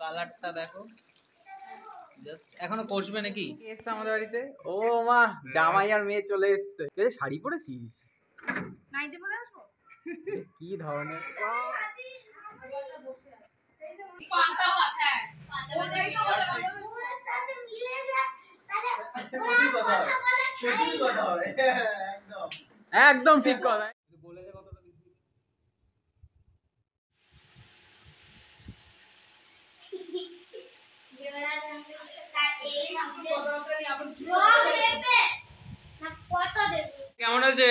কালারটা দেখো জাস্ট এখনো করবে নাকি এসছে আমাদের বাড়িতে। ও মা, জামাই আর মেয়ে চলে এসছে। তুই শাড়ি পরেছিস? নাইতে পরে আসবো। কি ধরনের পান্তা ভাত, হ্যাঁ ওইটাই তো কথা বলবো। সাথে মিলে যায় তাহলে সত্যি কথা হয় একদম একদম ঠিক কথা। বলে দে কতটা দিবি। কেমন আছে?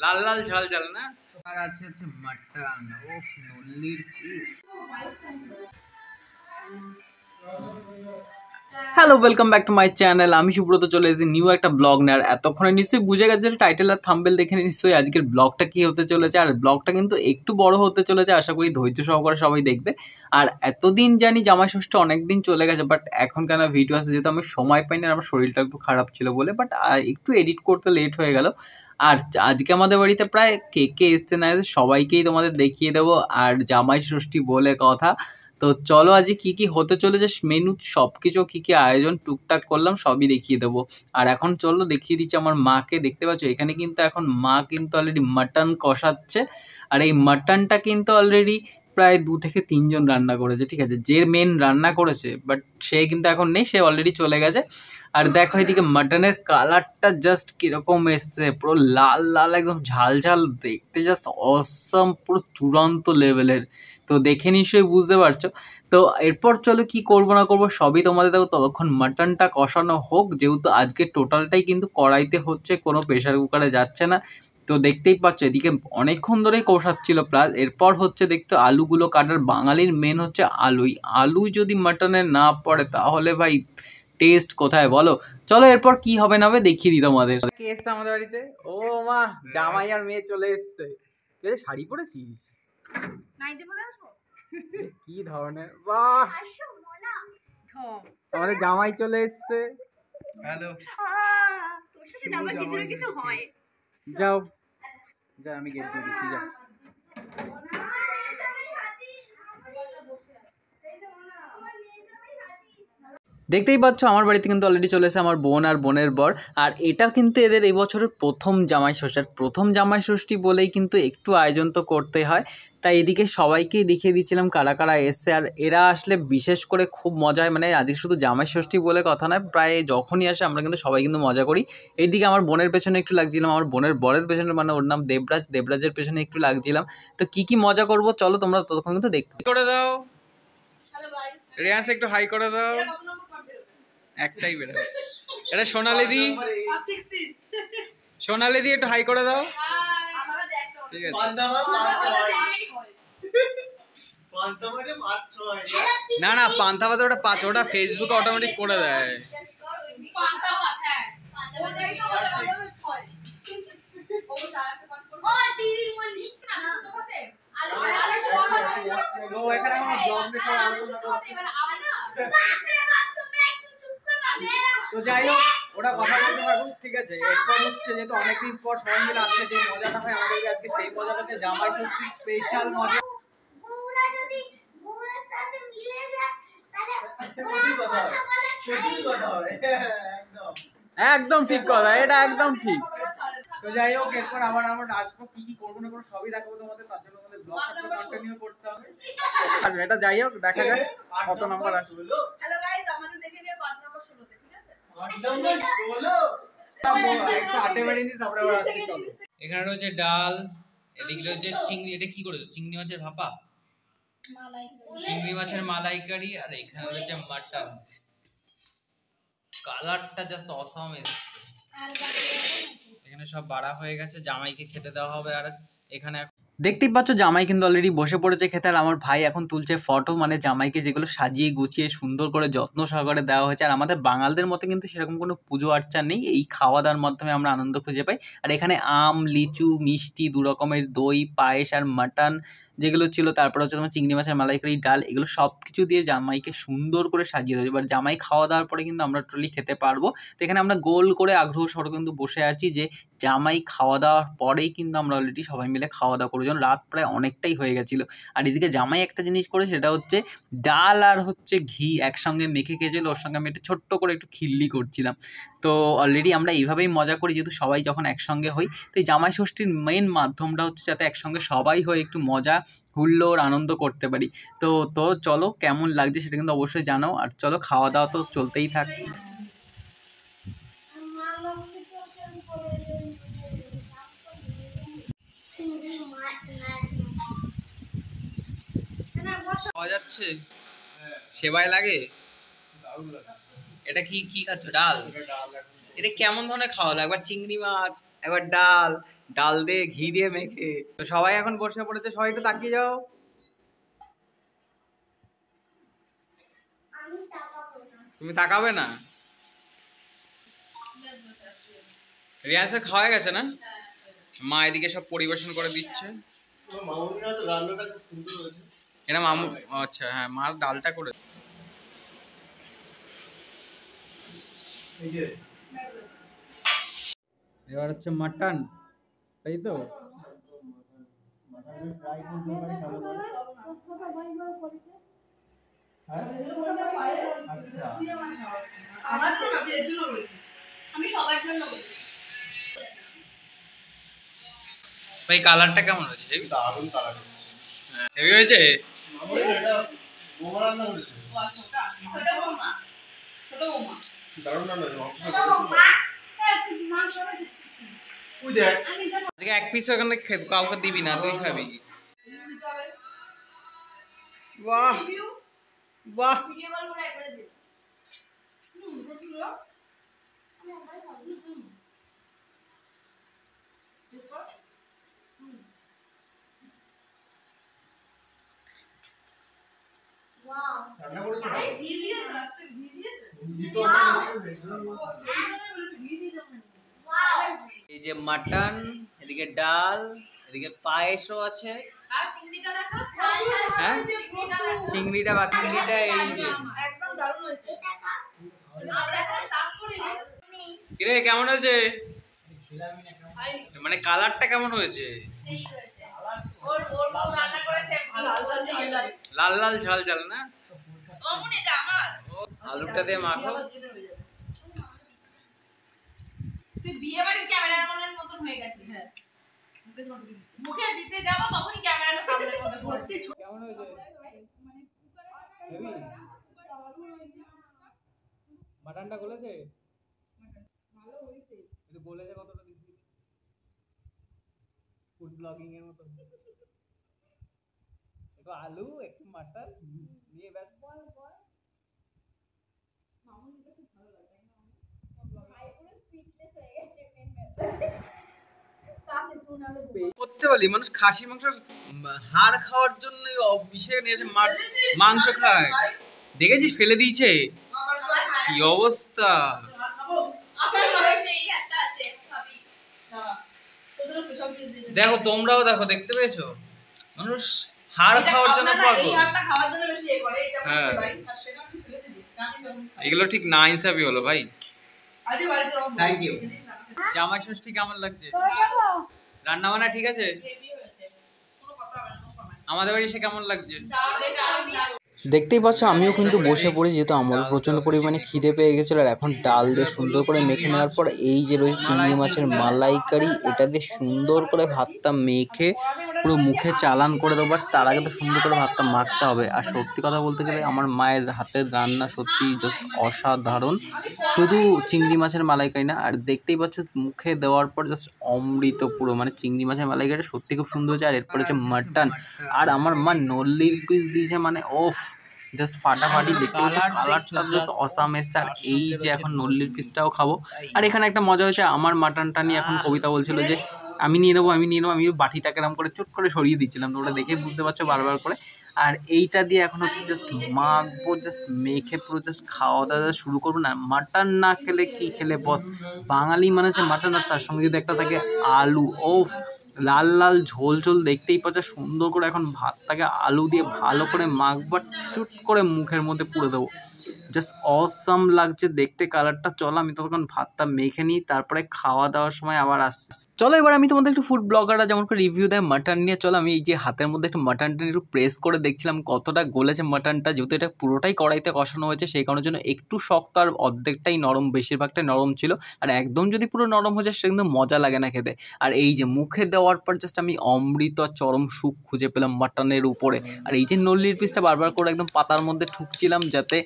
লাল লাল ঝাল ঝাল না? আর আছে হচ্ছে মাটন। ওফ, নল্লির piece. Hello, welcome back to my channel. আমি সুব্রত চলে এসেছি নিউ একটা ব্লগ নেওয়ার। এতক্ষণে নিশ্চয়ই বুঝে গেছে টাইটেল আর থাম্বনেল দেখে নিশ্চয়ই আজকের ব্লগটা কি হতে চলেছে। আর ব্লগটা কিন্তু একটু বড় হতে চলেছে, আশা করি ধৈর্য সহকারে সবাই দেখবে। আর এতদিন জানি জামাই ষষ্ঠী অনেক দিন চলে গেছে, বাট এখন কেন ভিডিও আসে যেহেতু আমি সময় পাইনি আর আমার শরীরটা একটু খারাপ ছিল বলে, বাট একটু এডিট করতে লেট হয়ে গেল। আর আজকে আমাদের বাড়িতে প্রায় কে কে এসছে না এসছে সবাইকেই তোমাদের দেখিয়ে দেবো। আর জামাই ষষ্ঠী বলে কথা, তো চলো আজকে কি কি হতে চলেছে মেনু সব কিছু কি কি আয়োজন টুকটাক করলাম সবই দেখিয়ে দেবো। আর এখন চলো দেখিয়ে দিচ্ছি আমার মাকে। দেখতে পাচ্ছ এখানে কিন্তু এখন মা কিন্তু অলরেডি মাটন কষাচ্ছে। আর এই মাটনটা কিন্তু অলরেডি প্রায় 2 থেকে 3 জন রান্না করেছে, ঠিক আছে। যে মেন রান্না করেছে বাট সে কিন্তু এখন নেই, সে অলরেডি চলে গেছে। আর দেখো এদিকে মাটনের কালারটা জাস্ট কিরকম এসছে, পুরো লাল লাল একদম ঝাল ঝাল, দেখতে জাস্ট অসম, পুরো চূড়ান্ত লেভেলের। তো দেখে নিশ্চয়ই বুঝতে পারছো। তো এরপর চলো কি করবো না করবো সবই তোমাদের দেখো। ততক্ষণ মাটনটা কষানো হোক, যেহেতু আজকে টোটালটাই কিন্তু কড়াইতে হচ্ছে, কোনো প্রেশার কুকারে যাচ্ছে না। তো দেখতেই পাচ্ছ এদিকে অনেকক্ষণ ধরেই কষাচ্ছিল। প্লাস এরপর হচ্ছে দেখতে আলুগুলো কাটার, বাঙালির মেন হচ্ছে আলুই। আলু যদি মাটনে না পড়ে তাহলে ভাই টেস্ট কোথায় বলো। চলো এরপর কি হবে না হবে দেখিয়ে দিই তোমাদের। কে এসছে আমাদের বাড়িতে? ও মা, জামাই আর মেয়ে চলে এসছে। তুই শাড়ি পরেছিস? নাইতে পরে আসবো। কি ধরনের বাহ, আসো মোনা আমাদের জামাই চলে এসছে। হ্যালো, তোর সাথে আবার কিছু না কিছু হয়। যাও যা, আমি গেট দিয়ে দিচ্ছি, যা। দেখতেই পাচ্ছ আমার বাড়িতে কিন্তু অলরেডি চলে এসেছে আমার বোন আর বোনের বর। আর এটা কিন্তু এদের এই বছরের প্রথম জামাই ষষ্ঠী। আর প্রথম জামাই ষষ্ঠী বলেই কিন্তু একটু আয়োজন তো করতে হয়, তাই এদিকে সবাইকেই দেখিয়ে দিচ্ছিলাম কারা কারা এসছে। আর এরা আসলে বিশেষ করে খুব মজা হয়, মানে আজকে শুধু জামাই ষষ্ঠী বলে কথা নয়, প্রায় যখনই আসে আমরা কিন্তু সবাই কিন্তু মজা করি। এইদিকে আমার বোনের পেছনে একটু লাগছিলাম, আমার বোনের বরের পেছনে, মানে ওর নাম দেবরাজ, দেবরাজের পেছনে একটু লাগছিলাম। তো কি কি মজা করবো চলো তোমরা ততক্ষণ কিন্তু দেখতে করে দাও। রিয়াস একটু হাই করে দাও। একটাই বেরো, এটা সোনালি দি, সোনালি দি একটু হাই করে দাও। ঠিক আছে, না না পান্তা ভাত ওটা 5, ওটা ফেসবুকে অটোমেটিক করে দেয়। পান্তা ভাত, হ্যাঁ ওইটাই তো কথা বলবো। ও দিদির মনি আলু ভাতে আলু ও এখানে আমার ব্লগ নিয়ে সব আলোচনা করতে। এবারে আমি না তো যাই হোক, ওরা কথা বলতে থাকুক, ঠিক আছে। এরপর হচ্ছে যেহেতু অনেকদিন পর সবাই মিলে আসছে, যে মজাটা হয় আমাদের আজকে সেই মজাটাকে জামাই ষষ্ঠী স্পেশাল মজা। বউরা যদি বউয়ের সাথে মিলে যায় তাহলে সত্যি কথা হয় একদম একদম ঠিক কথা, এটা একদম ঠিক। তো যাই হোক, এরপর আবার আমরা আসবো, কি কি করবো না করবো সবই দেখাবো তোমাদের। তার জন্য আমাদের ব্লগটা কন্টিনিউ করতে হবে। আসবে, এটা যাই হোক, দেখা যাক কত নাম্বার আসবে। হ্যালো গাইস, আমাদের দেখে নিয়ে পার্ট নাম্বার 16 তে, ঠিক আছে? একটু আটে মেরে নিই, তারপরে আবার আসছি। চলো। এখানে রয়েছে ডাল, এদিকে রয়েছে চিংড়ি, এটা কি করেছো? চিংড়ি মাছের ভাপা, চিংড়ি মাছের মালাইকারি। আর এখানে রয়েছে মাটন। কালারটা জাস্ট অসাম এসেছে। এখানে সব বাড়া হয়ে গেছে, জামাইকে খেতে দেওয়া হবে। আর এখানে দেখতেই পাচ্ছ জামাই কিন্তু অলরেডি বসে পড়েছে খেতে। আর আমার ভাই এখন তুলছে ফটো, মানে জামাইকে যেগুলো সাজিয়ে গুছিয়ে সুন্দর করে যত্ন সহকারে দেওয়া হয়েছে। আর আমাদের বাঙালদের মতো কিন্তু সেরকম কোনো পুজো আর্চা নেই, এই খাওয়া দাওয়ার মাধ্যমে আমরা আনন্দ খুঁজে পাই। আর এখানে আম, লিচু, মিষ্টি, 2 রকমের দই, পায়েস আর মাটন যেগুলো ছিল, তারপর হচ্ছে তোমার চিংড়ি মাছের মালাইকারি, ডাল, এগুলো সব কিছু দিয়ে জামাইকে সুন্দর করে সাজিয়ে দেওয়া। এবার জামাই খাওয়া দাওয়ার পরে কিন্তু আমরা টোটালি খেতে পারবো। তো এখানে আমরা গোল করে আগ্রহ সহ কিন্তু বসে আছি যে জামাই খাওয়া দাওয়ার পরেই কিন্তু আমরা অলরেডি সবাই মিলে খাওয়া দাওয়া করবো। ভোজন, রাত প্রায় অনেকটাই হয়ে গেছিলো। আর এদিকে জামাই একটা জিনিস করে, সেটা হচ্ছে ডাল আর হচ্ছে ঘি একসঙ্গে মেখে খেয়েছিল, ওর সঙ্গে আমি একটু ছোট্ট করে একটু খিল্লি করছিলাম। তো অলরেডি আমরা এইভাবেই মজা করি, যেহেতু সবাই যখন একসঙ্গে হই। তো এই জামাই ষষ্ঠীর মেন মাধ্যমটা হচ্ছে যাতে একসঙ্গে সবাই হয়ে একটু মজা হুল্লোড় আনন্দ করতে পারি। তো তো চলো কেমন লাগছে সেটা কিন্তু অবশ্যই জানাও, আর চলো খাওয়া দাওয়া তো চলতেই থাক। খাওয়া যাচ্ছে, সেবাই লাগে, এটা কি কি খাচ্ছ? ডাল? এটা কেমন ধরনের খাওয়া হলো? একবার চিংড়ি মাছ, একবার ডাল, ডাল দিয়ে ঘি দিয়ে মেখে। তো সবাই এখন বসে পড়েছে, সবাই একটু তাকিয়ে যাও। তুমি তাকাবে না? রিয়াসের খাওয়া হয়ে গেছে না? মা এদিকে সব পরিবেশন করে দিচ্ছে। এটা মামু, আচ্ছা হ্যাঁ, মা ডালটা করে। এবার হচ্ছে মাটন, তাই তো? ভাই কালারটা কেমন হয়েছে? দারুণ কালার, হেভি হয়েছে। আজকে এক পিস ওখানে কাউকে দিবি না, তুই খাবি। বাহ বাহ, এই যে মাটন, এদিকে ডাল, এদিকে পায়েসও আছে। হ্যাঁ চিংড়িটা বা চিংড়িটা এই যে কিরে কেমন হয়েছে? মানে কালারটা কেমন হয়েছে? লাল লাল ঝাল ঝাল না? আলুটা দিয়ে মাখো। তুই বিয়ে বাড়ির ক্যামেরাম্যানের মতন হয়ে গেছিস। মুখে দিতে যাবো তখনই ক্যামেরাটা সামনের মধ্যে পড়ছে। কেমন হয়েছে? হেভি মাটনটা গলেছে? ভালো হয়েছে। একটু গলেছে কতটা দিচ্ছি? ফুড ব্লগিং এর মতো। একটু আলু, একটু মাটন নিয়ে ব্যাস। বল বল। মামুনিকে খুব ভালো লাগে। ভাই পুরো স্পিচলেস হয়ে গেছে মেন ব্যাপার। করতে বলি মানুষ খাসি মাংস হাড় খাওয়ার জন্য বিশেষ নিয়েছে, মাংস খায়। দেখেছিস ফেলে দিয়েছে, কি অবস্থা। দেখো তোমরাও দেখো, দেখতে পেয়েছো মানুষ হাড় খাওয়ার জন্য পাগল। হ্যাঁ এগুলো ঠিক না ইনসাফি হলো ভাই। Thank you. জামাই ষষ্ঠী কেমন লাগছে? রান্না বান্না ঠিক আছে? আমাদের বাড়ি সে কেমন লাগছে? দেখতেই পাচ্ছ আমিও কিন্তু বসে পড়ি, যেহেতু আমারও প্রচণ্ড পরিমাণে খিদে পেয়ে গেছিলো। আর এখন ডাল দিয়ে সুন্দর করে মেখে নেওয়ার পর এই যে রয়েছে চিংড়ি মাছের মালাইকারি, এটা দিয়ে সুন্দর করে ভাতটা মেখে পুরো মুখে চালান করে দেবো। বাট তার আগে তো সুন্দর করে ভাতটা মাখতে হবে। আর সত্যি কথা বলতে গেলে আমার মায়ের হাতের রান্না সত্যি জাস্ট অসাধারণ। শুধু চিংড়ি মাছের মালাইকারি না, আর দেখতেই পাচ্ছ মুখে দেওয়ার পর জাস্ট অমৃত পুরো, মানে চিংড়ি মাছের মালাইকারিটা সত্যি খুব সুন্দর হয়েছে। আর এরপর হচ্ছে মাটন, আর আমার মা নল্লির পিস দিয়েছে, মানে ওফ জাস্ট ফাটাফাটি। দেখতে পাচ্ছ কালারটা জাস্ট অসাম এসছে। আর এই যে এখন নল্লির পিসটাও খাবো। আর এখানে একটা মজা হয়েছে, আমার মাটনটা নিয়ে এখন কবিতা বলছিল যে আমি নিয়ে নেবো আমি নিয়ে নেবো, আমি বাটিটাকে এরকম করে চট করে সরিয়ে দিচ্ছিলাম। তো ওটা দেখে বুঝতে পারছো বারবার করে। আর এইটা দিয়ে এখন হচ্ছে জাস্ট মাখবো, জাস্ট মেখে পুরো জাস্ট খাওয়া দাওয়া শুরু করবো। না মাটন না খেলে কি খেলে বস, বাঙালি মানে হচ্ছে মাটন, আর তার সঙ্গে যদি একটা থাকে আলু, ওফ লাল লাল ঝোল ঝোল। দেখতেই পাচ্ছ সুন্দর করে এখন ভাতটাকে আলু দিয়ে ভালো করে মাখবো, চুট করে মুখের মধ্যে পুড়ে দেবো। জাস্ট অসাম লাগছে দেখতে কালারটা। চলো আমি তখন ভাতটা মেখে নিই, তারপরে খাওয়া দাওয়ার সময় আবার আসছি। চলো এবার আমি তোমাদের একটু ফুড ব্লগাররা যেমন করে রিভিউ দেয় মাটন নিয়ে, চলো আমি এই যে হাতের মধ্যে একটু মাটনটা একটু প্রেস করে দেখছিলাম কতটা গলেছে মাটনটা। যেহেতু এটা পুরোটাই কড়াইতে কষানো হয়েছে সেই কারণের জন্য একটু শক্ত আর অর্ধেকটাই নরম, বেশিরভাগটাই নরম ছিল। আর একদম যদি পুরো নরম হয়ে যায় সেটা কিন্তু মজা লাগে না খেতে। আর এই যে মুখে দেওয়ার পর জাস্ট আমি অমৃত আর চরম সুখ খুঁজে পেলাম মাটনের উপরে। আর এই যে নল্লির পিসটা বারবার করে একদম পাতার মধ্যে ঠুকছিলাম যাতে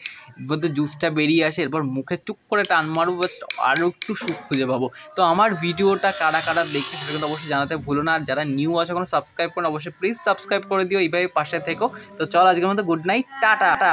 মধ্যে জুসটা বেরিয়ে আসে, এরপর মুখে টুক করে টান মারবো, জাস্ট আরও একটু সুখ খুঁজে পাবো। তো আমার ভিডিওটা কারা কারা দেখছে সেটা কিন্তু অবশ্যই জানাতে ভুলো না। আর যারা নিউ আছে কোনো সাবস্ক্রাইব করুন, অবশ্যই প্লিজ সাবস্ক্রাইব করে দিও, এইভাবে পাশে থেকো। তো চল আজকের মতো গুড নাইট, টাটা।